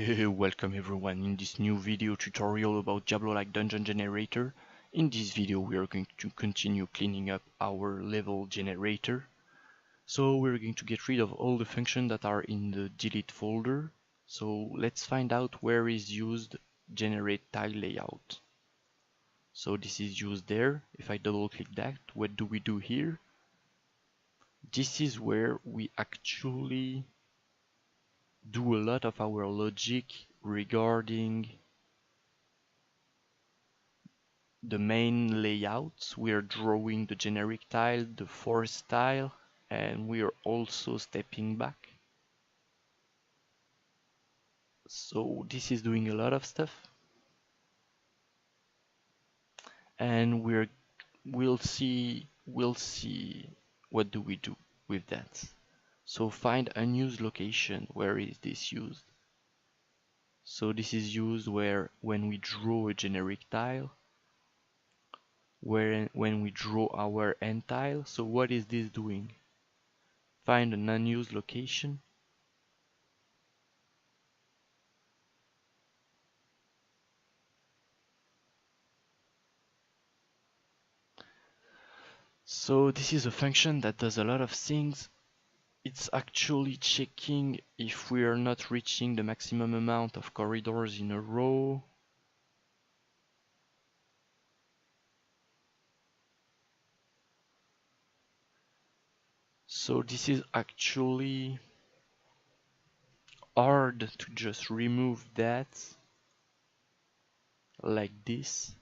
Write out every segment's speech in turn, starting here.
Welcome everyone in this new video tutorial about Diablo-like dungeon generator. In this video we are going to continue cleaning up our level generator. So we're going to get rid of all the functions that are in the delete folder. So let's find out where is used generate tile layout. So this is used there. If I double click that, what do we do here? This is where we actually do a lot of our logic regarding the main layouts. We are drawing the generic tile, the forest tile, and we are also stepping back. So this is doing a lot of stuff, and we'll see what do we do with that. So find unused location. Where is this used? So this is used when we draw a generic tile, when we draw our end tile. So what is this doing? Find an unused location. So this is a function that does a lot of things. It's actually checking if we are not reaching the maximum amount of corridors in a row. So this is actually hard to just remove that like this.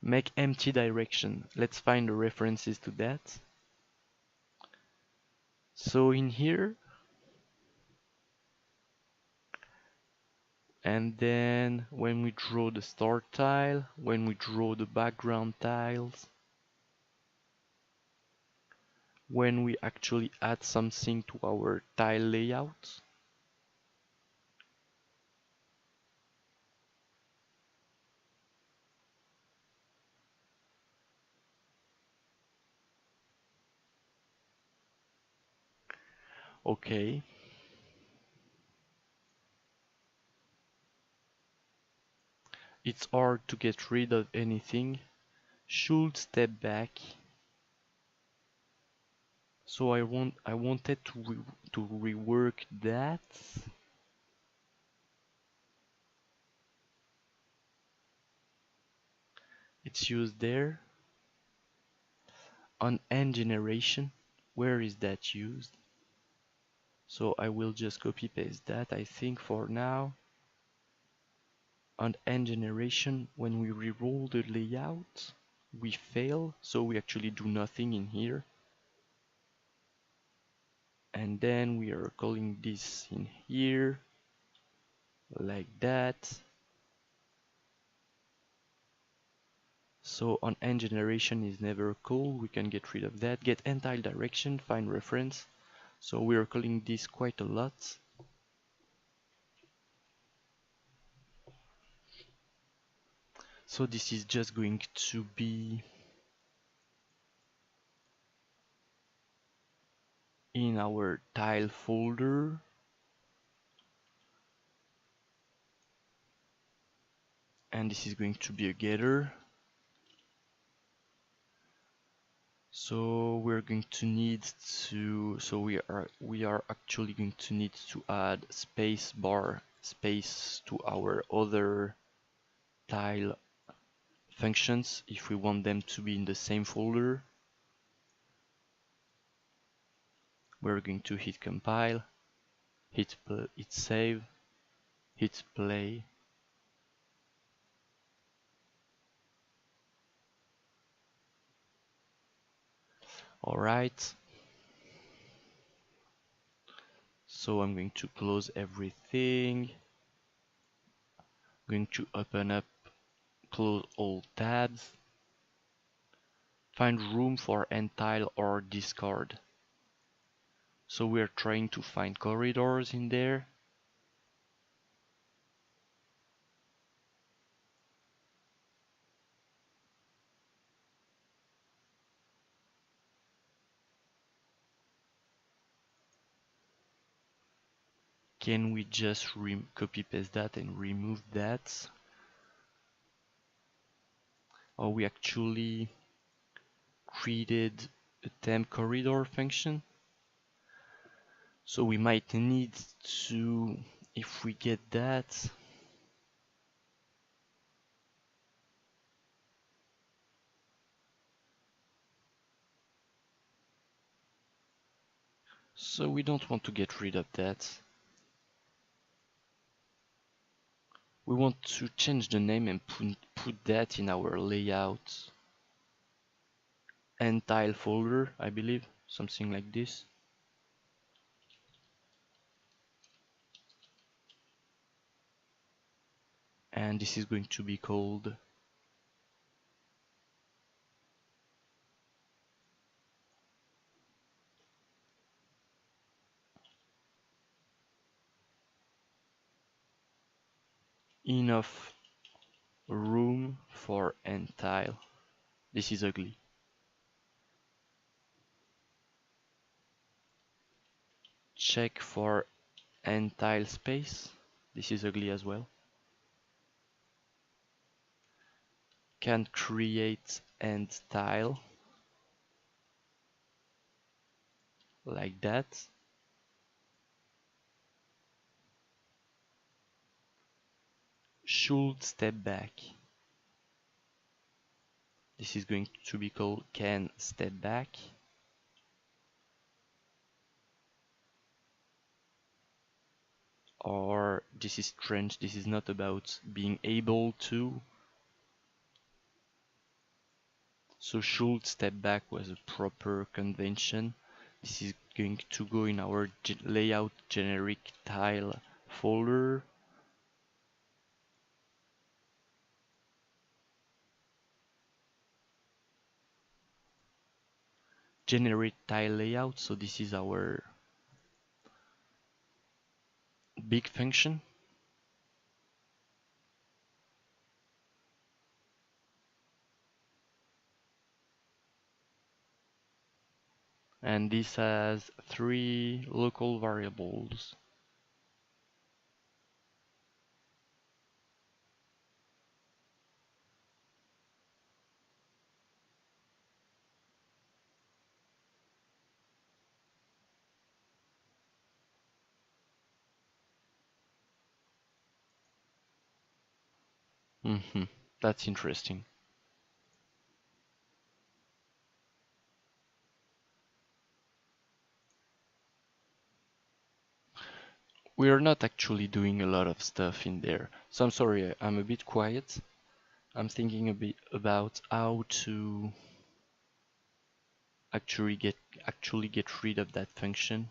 Make empty direction. Let's find the references to that. So in here, and then when we draw the start tile, when we draw the background tiles, when we actually add something to our tile layout, okay. It's hard to get rid of anything. Should step back. So I wanted to rework that. It's used there. On end generation, where is that used? So I will just copy paste that, I think, for now. On end generation, when we reroll the layout, we fail, so we actually do nothing in here. And then we are calling this in here like that. So on end generation is never called, we can get rid of that. Get end tile direction, find reference. So we are calling this quite a lot. So this is just going to be in our tile folder. And this is going to be a getter. So we're going to need to, so we are actually going to need to add space to our other tile functions if we want them to be in the same folder. We're going to hit compile, hit save, hit play. Alright. So I'm going to close everything. Going to open up, close all tabs. Find room for end tile or discard. So we are trying to find corridors in there. Can we just copy paste that and remove that? Or we actually created a temp corridor function? So we might need to, if we get that, so we don't want to get rid of that. We want to change the name and put that in our layout and tile folder, I believe, something like this. And this is going to be called enough room for end tile. This is ugly. Check for end tile space. This is ugly as well. Can create end tile like that. Should step back. This is going to be called can step back. Or this is strange, this is not about being able to. So should step back was a proper convention. This is going to go in our layout generic tile folder. Generate tile layout, so this is our big function. And this has 3 local variables. That's interesting. We are not actually doing a lot of stuff in there. So I'm sorry, I'm a bit quiet. I'm thinking a bit about how to actually get rid of that function.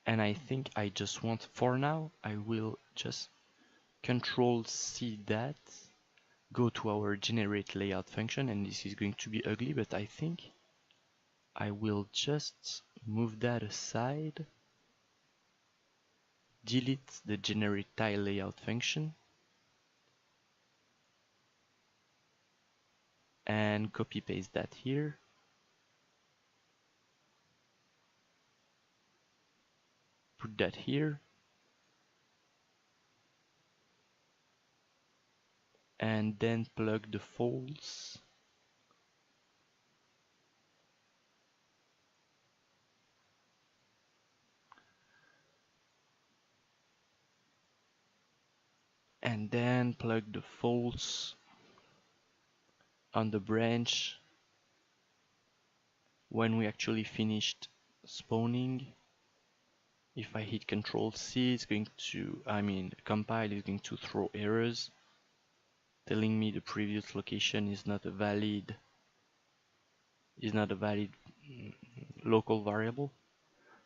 And I think I just want, for now, I will just Control C that, go to our generate layout function, and this is going to be ugly, but I think I will just move that aside, delete the generate tile layout function, and copy paste that here. Put that here. And then plug the false. And then plug the false on the branch when we actually finished spawning. If I hit Control C, it's going to, compile is going to throw errors telling me the previous location is not a valid local variable.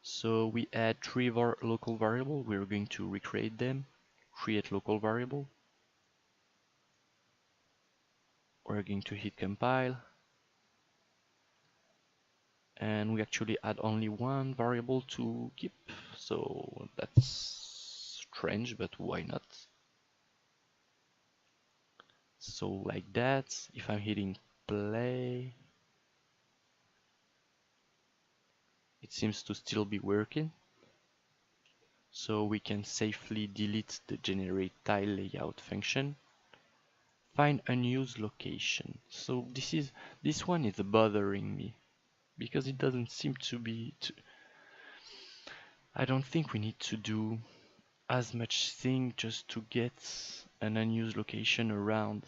So we add 3 local variable. We're going to recreate them. Create local variable. We're going to hit compile. And we actually add only 1 variable to keep. So that's strange, but why not? So like that. If I'm hitting play, it seems to still be working. So we can safely delete the generate tile layout function. Find unused location. So this one is bothering me because it doesn't seem to be. I don't think we need to do as much thing just to get an unused location around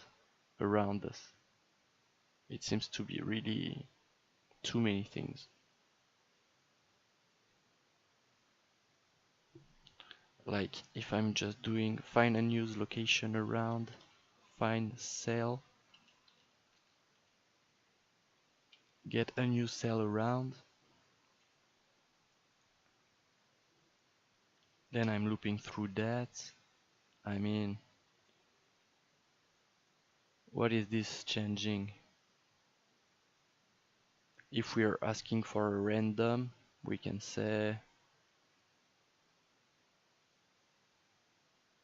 us. It seems to be really too many things. Like if I'm just doing find unused location around, find cell, get unused cell around, then I'm looping through that. I mean, what is this changing? If we are asking for a random, we can say,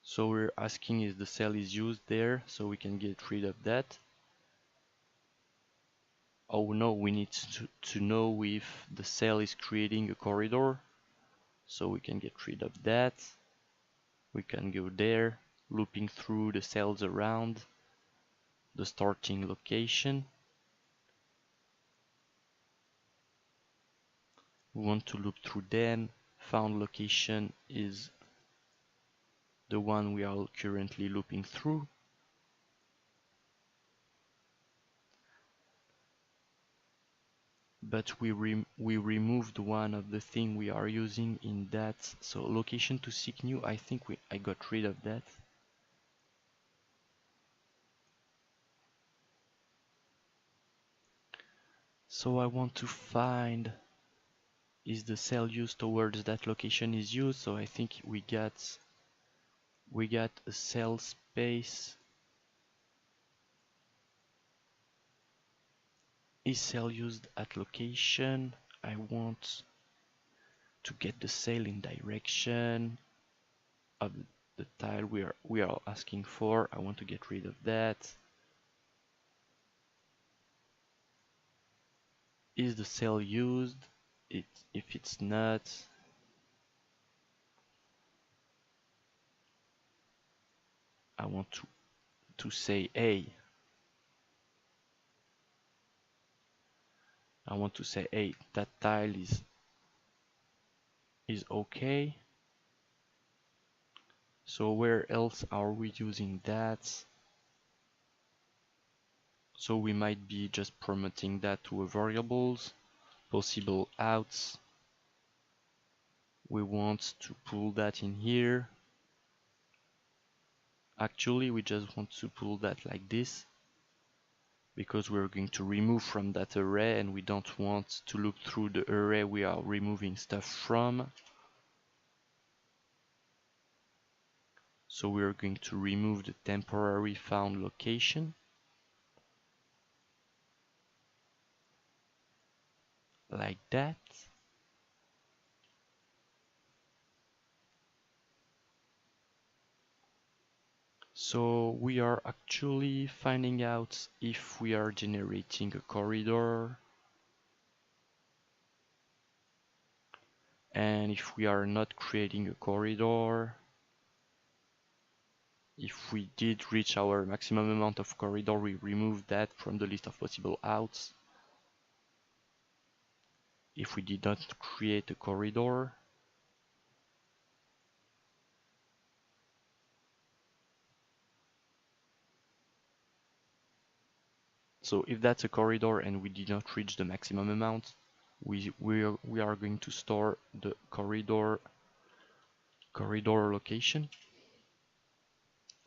so we're asking if the cell is used there, so we can get rid of that. Oh no, we need to know if the cell is creating a corridor, so we can get rid of that. We can go there, looping through the cells around the starting location. We want to loop through them. Found location is the one we are currently looping through. But we removed one of the thing we are using in that. So location to seek new, I think I got rid of that. So I want to find is the cell used towards that location is used. So I think we got a cell space. Is cell used at location? I want to get the cell in direction of the tile we are asking for. I want to get rid of that. Is the cell used? If it's not, I want to say A. I want to say A. That tile is okay. So where else are we using that? So we might be just promoting that to a variables, possible outs. We want to pull that in here. Actually, we just want to pull that like this because we're going to remove from that array and we don't want to look through the array we are removing stuff from. So we're going to remove the temporary found location. Like that. So we are actually finding out if we are generating a corridor and if we are not creating a corridor. If we did reach our maximum amount of corridor, we remove that from the list of possible outs. If we did not create a corridor, so if that's a corridor and we did not reach the maximum amount, we are going to store the corridor location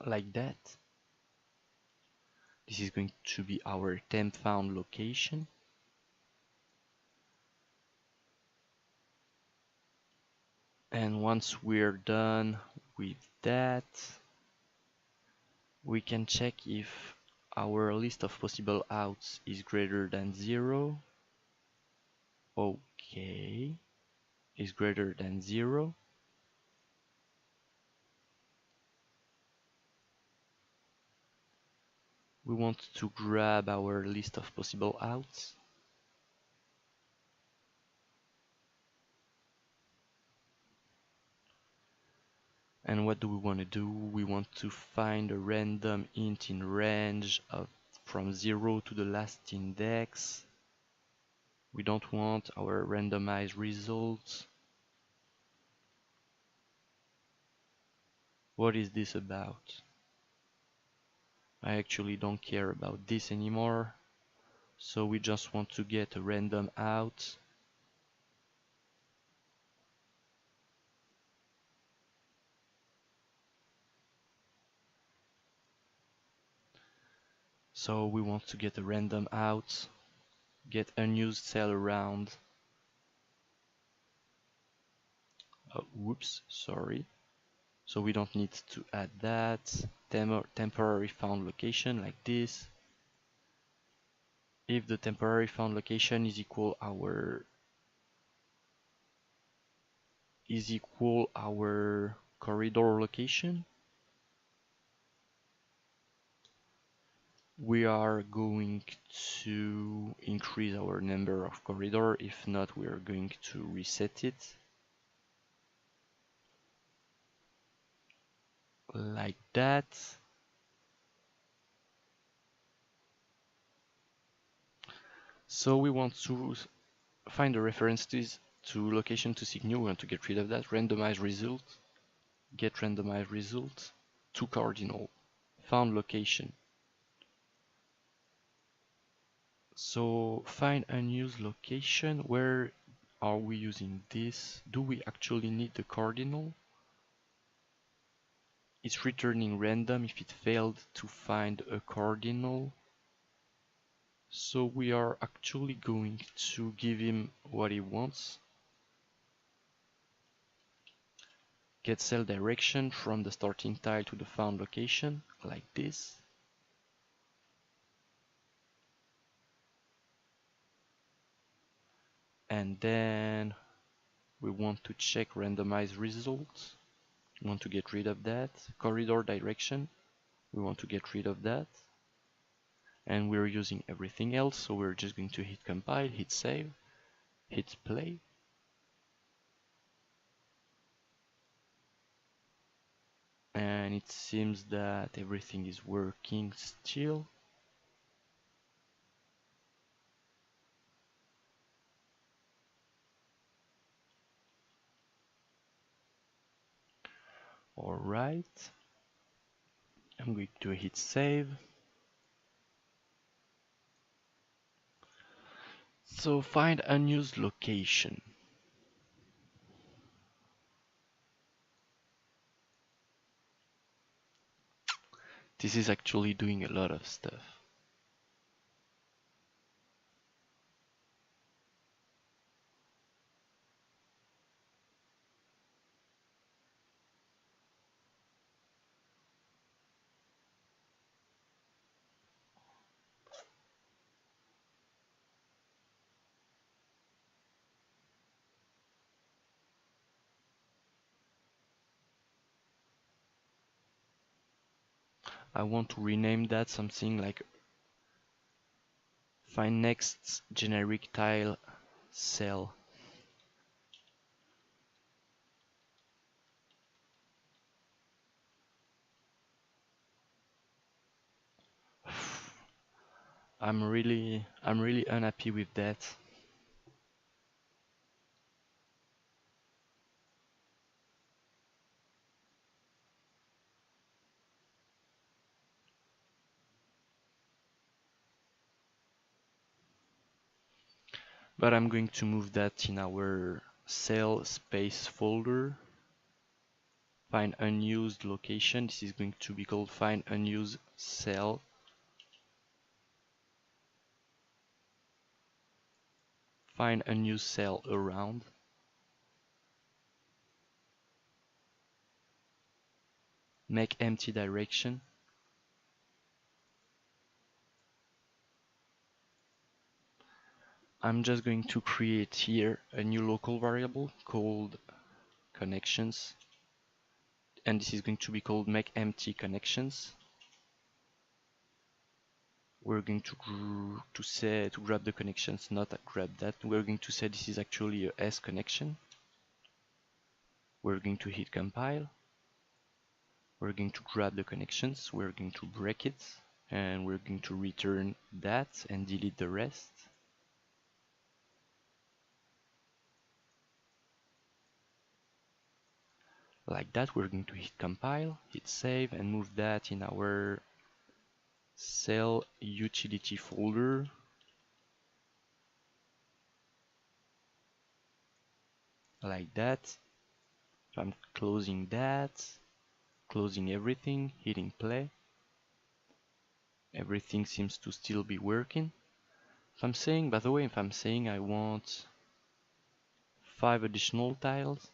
like that. This is going to be our temp found location. And once we're done with that, we can check if our list of possible outs is greater than 0. Okay, is greater than 0. We want to grab our list of possible outs. And what do we want to do? We want to find a random int in range of from 0 to the last index. We don't want our randomized results. What is this about? I actually don't care about this anymore. So we just want to get a random out. So we want to get a random out, get unused cell around. Oh, whoops, sorry. So we don't need to add that. Temporary found location like this. If the temporary found location is equal our corridor location, we are going to increase our number of corridor. If not, we are going to reset it like that. So we want to find the references to location to seek new. We want to get rid of that. Randomize result, get randomized result to cardinal, found location. So find unused location. Where are we using this? Do we actually need the cardinal? It's returning random if it failed to find a cardinal. So we are actually going to give him what he wants. Get cell direction from the starting tile to the found location, like this. And then we want to check randomized results. We want to get rid of that. Corridor direction, we want to get rid of that. And we're using everything else, so we're just going to hit compile, hit save, hit play. And it seems that everything is working still. Alright, I'm going to hit save. So find unused location. This is actually doing a lot of stuff. I want to rename that something like find next generic tile cell. I'm really unhappy with that. But I'm going to move that in our cell space folder. Find unused location. This is going to be called find unused cell. Find unused cell around. Make empty direction. I'm just going to create here a new local variable called connections, and this is going to be called make empty connections. we're going to grab the connections, not grab that. We're going to say this is actually a S connection. We're going to hit compile. We're going to grab the connections, we're going to break it, and we're going to return that and delete the rest. Like that, we're going to hit compile, hit save, and move that in our cell utility folder. Like that. I'm closing that, closing everything, hitting play. Everything seems to still be working. If I'm saying, by the way, if I'm saying I want 5 additional tiles,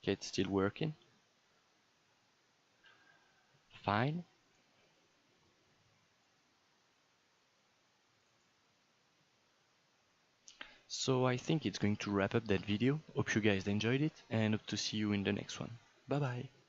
okay, it's still working. Fine. So I think it's going to wrap up that video. Hope you guys enjoyed it and hope to see you in the next one. Bye bye.